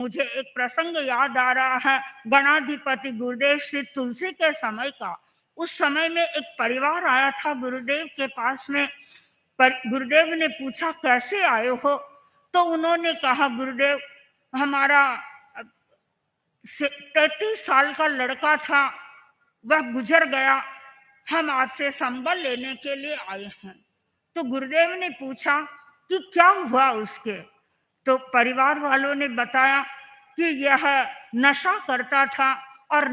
मुझे एक प्रसंग याद आ रहा है गणाधिपति गुरुदेव श्री तुलसी के समय का। उस समय में एक परिवार आया था गुरुदेव के पास में। पर गुरुदेव ने पूछा कैसे आए हो, तो उन्होंने कहा गुरुदेव हमारा 33 साल का लड़का था, वह गुजर गया, हम आपसे संबल लेने के लिए आए हैं। तो गुरुदेव ने पूछा कि क्या हुआ उसके। तो परिवार वालों ने बताया कि यह नशा करता था और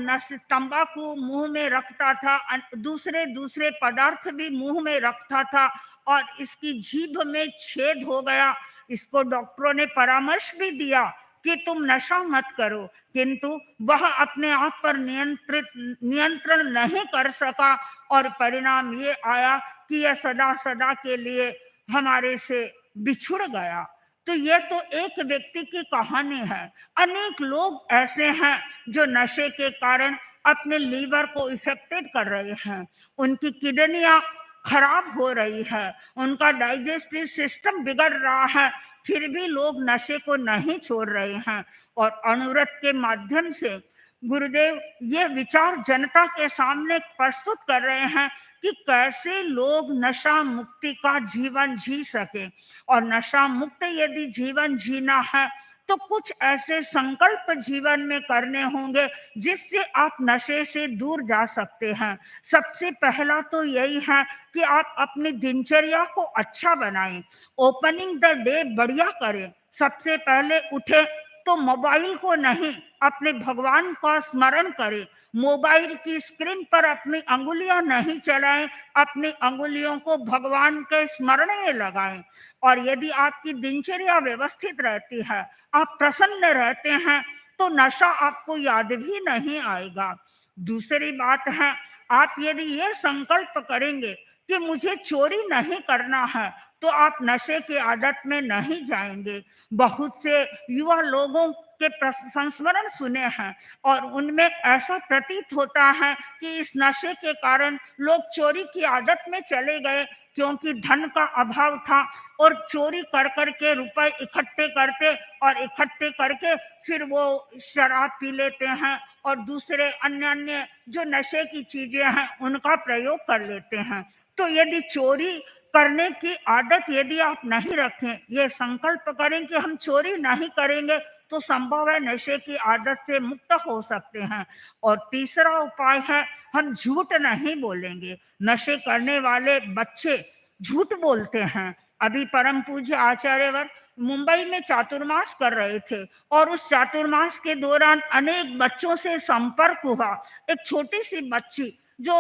तंबाकू मुंह में रखता था, दूसरे दूसरे पदार्थ भी मुंह में रखता था और इसकी जीभ में छेद हो गया। इसको डॉक्टरों ने परामर्श भी दिया कि तुम नशा मत करो, किंतु वह अपने आप पर नियंत्रण नहीं कर सका और परिणाम ये आया कि यह सदा सदा के लिए हमारे से बिछुड़ गया। तो यह तो एक व्यक्ति की कहानी है। अनेक लोग ऐसे हैं जो नशे के कारण अपने लीवर को इफेक्टेड कर रहे हैं, उनकी किडनियां खराब हो रही है, उनका डाइजेस्टिव सिस्टम बिगड़ रहा है, फिर भी लोग नशे को नहीं छोड़ रहे हैं। और अनुव्रत के माध्यम से गुरुदेव ये विचार जनता के सामने प्रस्तुत कर रहे हैं कि कैसे लोग नशा मुक्ति का जीवन जी सके। और नशा मुक्त यदि जीवन जीना है तो कुछ ऐसे संकल्प जीवन में करने होंगे जिससे आप नशे से दूर जा सकते हैं। सबसे पहला तो यही है कि आप अपनी दिनचर्या को अच्छा बनाएं, ओपनिंग द डे बढ़िया करें। सबसे पहले उठे तो मोबाइल को नहीं, अपने भगवान का स्मरण करें। मोबाइल की स्क्रीन पर अपनी अंगुलियां नहीं चलाएं, अपनी अंगुलियों को भगवान के स्मरण में लगाएं। और यदि आपकी दिनचर्या व्यवस्थित रहती है, आप प्रसन्न रहते हैं, तो नशा आपको याद भी नहीं आएगा। दूसरी बात है, आप यदि ये संकल्प करेंगे कि मुझे चोरी नहीं करना है, तो आप नशे की आदत में नहीं जाएंगे। बहुत से युवा लोगों के संस्मरण सुने हैं और उनमें ऐसा प्रतीत होता है कि इस नशे के कारण लोग चोरी की आदत में चले गए, क्योंकि धन का अभाव था और चोरी कर करके रुपए इकट्ठे करते और इकट्ठे करके फिर वो शराब पी लेते हैं और दूसरे अन्य अन्य जो नशे की चीजें हैं उनका प्रयोग कर लेते हैं। तो यदि चोरी करने की आदत यदि आप नहीं रखें, ये संकल्प करें कि हम चोरी नहीं करेंगे, तो संभव है नशे की आदत से मुक्त हो सकते हैं। और तीसरा उपाय है, हम झूठ नहीं बोलेंगे। नशे करने वाले बच्चे झूठ बोलते हैं। अभी परम पूज्य आचार्यवर मुंबई में चातुर्मास कर रहे थे और उस चातुर्मास के दौरान अनेक बच्चों से संपर्क हुआ। एक छोटी सी बच्ची जो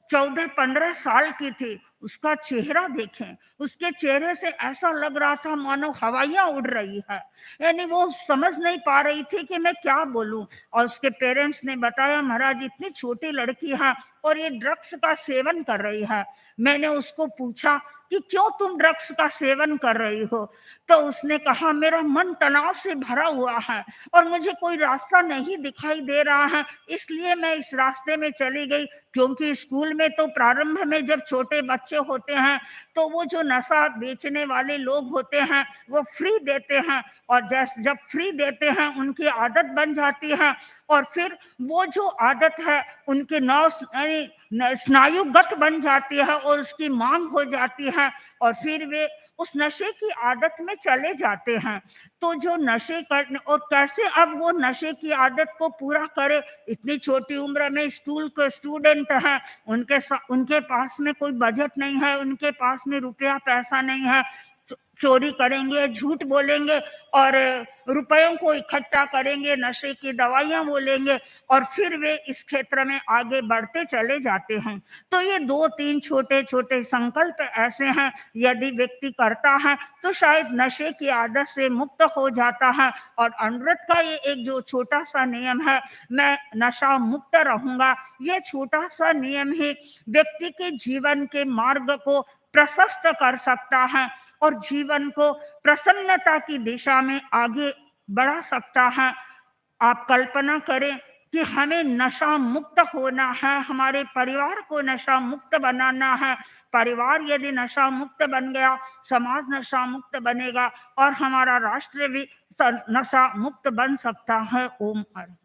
14-15 साल की थी, उसका चेहरा देखें, उसके चेहरे से ऐसा लग रहा था मानो हवाइयां उड़ रही है। यानी वो समझ नहीं पा रही थी कि मैं क्या बोलूं। और उसके पेरेंट्स ने बताया महाराज इतनी छोटी लड़की है और ये ड्रग्स का सेवन कर रही है। मैंने उसको पूछा कि क्यों तुम ड्रग्स का सेवन कर रही हो, तो उसने कहा मेरा मन तनाव से भरा हुआ है और मुझे कोई रास्ता नहीं दिखाई दे रहा है, इसलिए मैं इस रास्ते में चली गई। क्योंकि स्कूल में तो प्रारंभ में जब छोटे बच्चे होते हैं तो वो जो नशा बेचने वाले लोग होते हैं वो फ्री देते हैं, और जब फ्री देते हैं उनकी आदत बन जाती है और फिर वो जो आदत है उनके स्नायुगत बन जाती है और उसकी मांग हो जाती है और फिर वे उस नशे की आदत में चले जाते हैं। तो जो नशे करने और कैसे अब वो नशे की आदत को पूरा करे, इतनी छोटी उम्र में स्कूल के स्टूडेंट हैं, उनके पास में कोई बजट नहीं है, उनके पास में रुपया पैसा नहीं है। चोरी करेंगे, झूठ बोलेंगे और रुपयों को इकट्ठा करेंगे, नशे की दवाइयां बोलेंगे और फिर वे इस क्षेत्र में आगे बढ़ते चले जाते हैं। तो ये 2-3 छोटे छोटे संकल्प ऐसे हैं, यदि व्यक्ति करता है तो शायद नशे की आदत से मुक्त हो जाता है। और अनुव्रत का ये एक जो छोटा सा नियम है, मैं नशा मुक्त रहूंगा, ये छोटा सा नियम ही व्यक्ति के जीवन के मार्ग को प्रशस्त कर सकता है और जीवन को प्रसन्नता की दिशा में आगे बढ़ा सकता है। आप कल्पना करें कि हमें नशा मुक्त होना है, हमारे परिवार को नशा मुक्त बनाना है। परिवार यदि नशा मुक्त बन गया, समाज नशा मुक्त बनेगा और हमारा राष्ट्र भी नशा मुक्त बन सकता है। ओम हर।